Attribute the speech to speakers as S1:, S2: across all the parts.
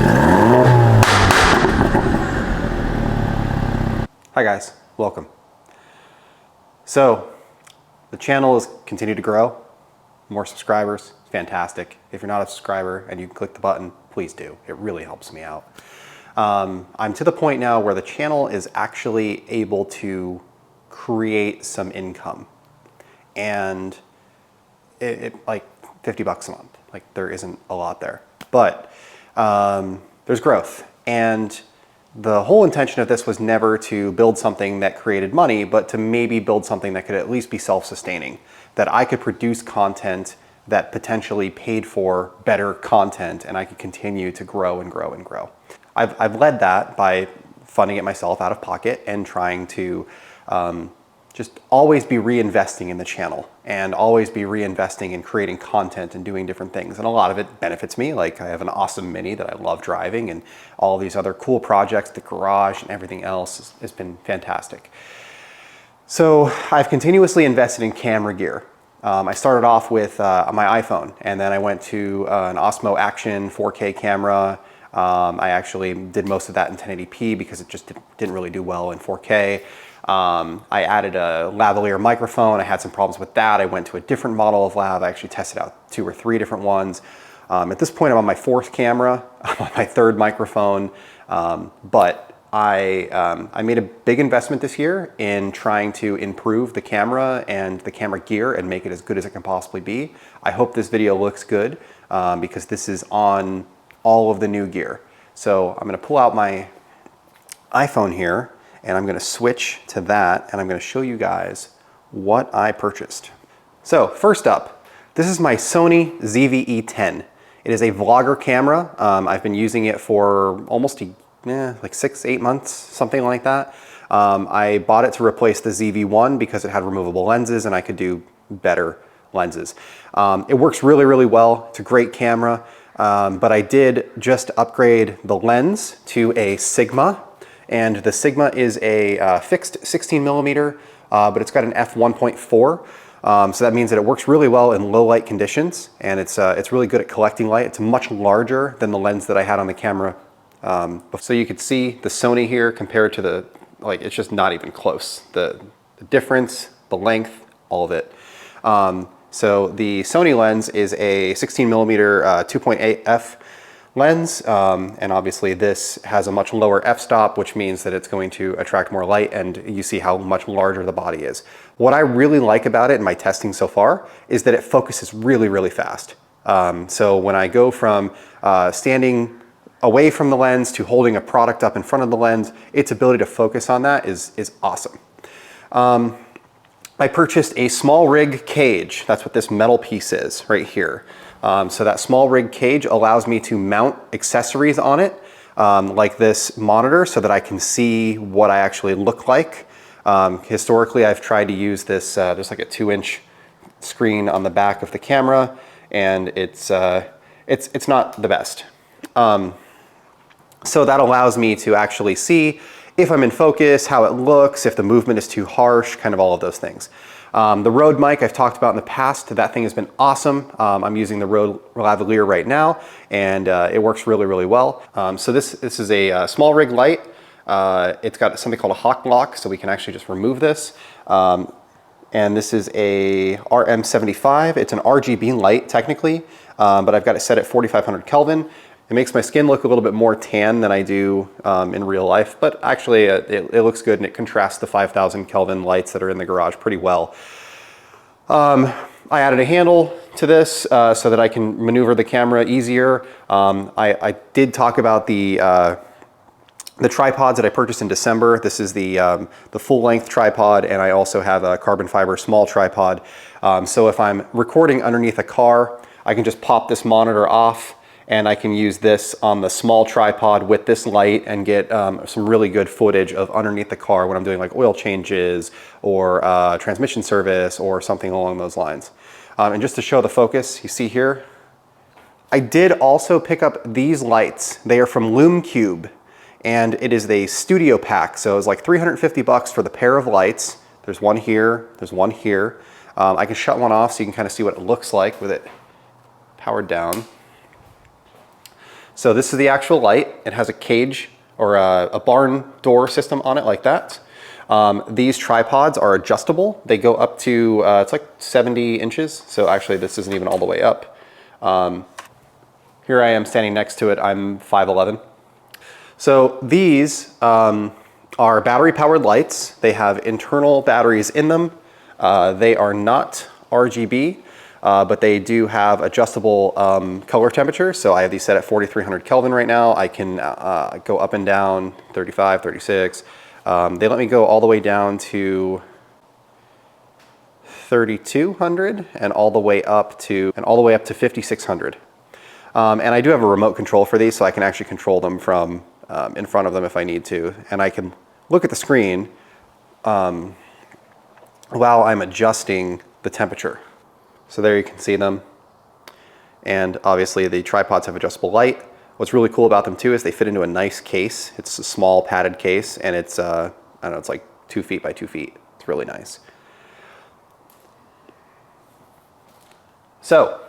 S1: Hi guys, welcome. So the channel has continued to grow, more subscribers, fantastic. If you're not a subscriber and you click the button, please do. It really helps me out. I'm to the point now where the channel is actually able to create some income, and it like 50 bucks a month. Like there isn't a lot there, but there's growth. And the whole intention of this was never to build something that created money, but to maybe build something that could at least be self-sustaining, that I could produce content that potentially paid for better content, and I could continue to grow and grow and grow. I've led that by funding it myself out of pocket and trying to just always be reinvesting in the channel and always be reinvesting in creating content and doing different things. And a lot of it benefits me. Like I have an awesome Mini that I love driving, and all these other cool projects, the garage and everything else has been fantastic. So I've continuously invested in camera gear. I started off with my iPhone, and then I went to an Osmo Action 4K camera. I actually did most of that in 1080p because it just didn't really do well in 4K. I added a lavalier microphone. I had some problems with that. I went to a different model of lav. I actually tested out 2 or 3 different ones. At this point, I'm on my 4th camera. I'm on my 3rd microphone. But I made a big investment this year in trying to improve the camera and the camera gear and make it as good as it can possibly be. I hope this video looks good because this is on all of the new gear. So I'm going to pull out my iPhone here, and I'm going to switch to that, and I'm going to show you guys what I purchased. So first up, this is my Sony ZV-E10. It is a vlogger camera. I've been using it for almost like 6-8 months, something like that. I bought it to replace the ZV-1 because it had removable lenses and I could do better lenses. It works really, really well. It's a great camera, but I did just upgrade the lens to a Sigma. And the Sigma is a fixed 16 millimeter, but it's got an f1.4. So that means that it works really well in low light conditions, and it's really good at collecting light. It's much larger than the lens that I had on the camera. So you could see the Sony here compared to the, like, it's just not even close. The difference, the length, all of it. So the Sony lens is a 16 millimeter 2.8 f lens, and obviously this has a much lower f-stop, which means that it's going to attract more light, and you see how much larger the body is. What I really like about it in my testing so far is that it focuses really, really fast. So when I go from standing away from the lens to holding a product up in front of the lens, its ability to focus on that is awesome. I purchased a small rig cage. That's what this metal piece is right here. So that small rig cage allows me to mount accessories on it, like this monitor, so that I can see what I actually look like. Historically, I've tried to use this, there's like a 2-inch screen on the back of the camera, and it's not the best. So that allows me to actually see if I'm in focus, how it looks, if the movement is too harsh, kind of all of those things. The Rode mic I've talked about in the past, that thing has been awesome. I'm using the Rode lavalier right now, and it works really, really well. So this is a small rig light. It's got something called a hawk lock, so we can actually just remove this. And this is a RM75. It's an RGB light technically, but I've got it set at 4,500 Kelvin. It makes my skin look a little bit more tan than I do in real life, but actually it looks good, and it contrasts the 5,000 Kelvin lights that are in the garage pretty well. I added a handle to this so that I can maneuver the camera easier. I did talk about the tripods that I purchased in December. This is the full-length tripod, and I also have a carbon fiber small tripod. So if I'm recording underneath a car, I can just pop this monitor off, and I can use this on the small tripod with this light and get some really good footage of underneath the car when I'm doing like oil changes or transmission service or something along those lines. And just to show the focus, you see here, I did also pick up these lights. They are from LumeCube, and it is a studio pack. So it's like 350 bucks for the pair of lights. There's one here, there's one here. I can shut one off so you can kind of see what it looks like with it powered down. So this is the actual light. It has a cage or a barn door system on it like that. These tripods are adjustable. They go up to, it's like 70 inches. So actually this isn't even all the way up. Here I am standing next to it. I'm 5'11". So these are battery powered lights. They have internal batteries in them. They are not RGB, but they do have adjustable color temperature. So I have these set at 4,300 Kelvin right now. I can go up and down 35, 36. They let me go all the way down to 3,200 and all the way up to 5,600. And I do have a remote control for these, so I can actually control them from in front of them if I need to. And I can look at the screen while I'm adjusting the temperature. So there you can see them. And obviously the tripods have adjustable light. What's really cool about them too is they fit into a nice case. It's a small padded case, and it's, I don't know, it's like 2 feet by 2 feet. It's really nice. So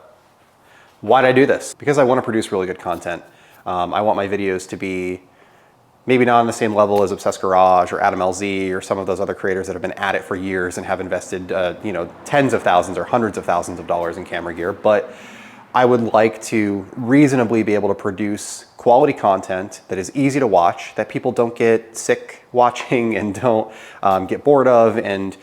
S1: why did I do this? Because I want to produce really good content. I want my videos to be maybe not on the same level as Obsessed Garage or Adam LZ or some of those other creators that have been at it for years and have invested you know, tens of thousands or hundreds of thousands of dollars in camera gear. But I would like to reasonably be able to produce quality content that is easy to watch, that people don't get sick watching and don't get bored of, and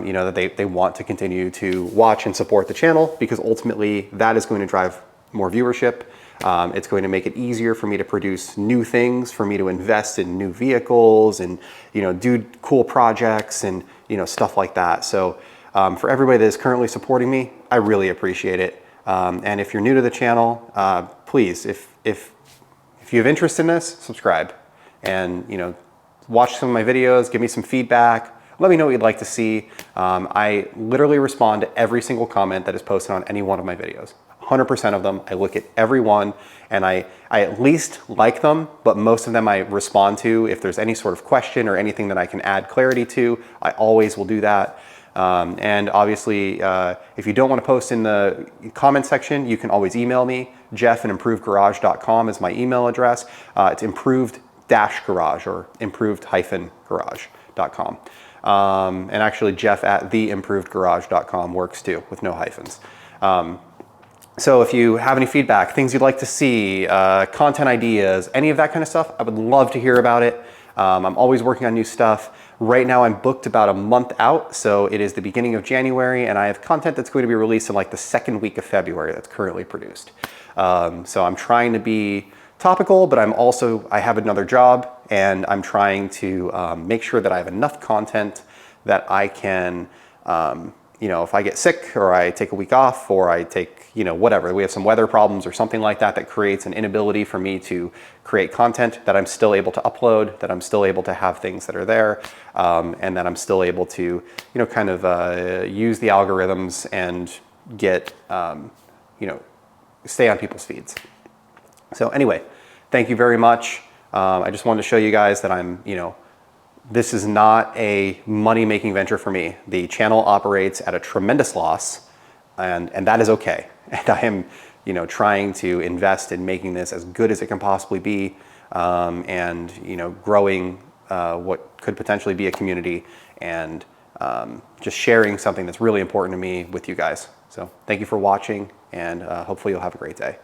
S1: you know, that they want to continue to watch and support the channel, because ultimately that is going to drive more viewership. It's going to make it easier for me to produce new things, for me to invest in new vehicles and, you know, do cool projects and, you know, stuff like that. So for everybody that is currently supporting me, I really appreciate it. And if you're new to the channel, please, if you have interest in this, subscribe and, you know, watch some of my videos, give me some feedback. Let me know what you'd like to see. I literally respond to every single comment that is posted on any one of my videos. 100% of them. I look at every one, and I at least like them, but most of them I respond to. If there's any sort of question or anything that I can add clarity to, I always will do that. And obviously, if you don't want to post in the comment section, you can always email me. Jeff@improvedgarage.com is my email address. It's improved-garage or improved-garage.com. And actually Jeff@theimprovedgarage.com works too, with no hyphens. So if you have any feedback, things you'd like to see, content ideas, any of that kind of stuff, I would love to hear about it. I'm always working on new stuff. Right now I'm booked about a month out, so it is the beginning of January, and I have content that's going to be released in like the second week of February that's currently produced. So I'm trying to be topical, but I have another job, and I'm trying to make sure that I have enough content that I can, you know, if I get sick or I take a week off or I take, you know, whatever, we have some weather problems or something like that that creates an inability for me to create content, that I'm still able to upload, that I'm still able to have things that are there, and that I'm still able to, you know, kind of use the algorithms and get, you know, stay on people's feeds. So anyway, thank you very much. I just wanted to show you guys that I'm, you know, this is not a money-making venture for me. The channel operates at a tremendous loss, and that is okay. And I am, you know, trying to invest in making this as good as it can possibly be, and, you know, growing what could potentially be a community, and just sharing something that's really important to me with you guys. So thank you for watching, and hopefully you'll have a great day.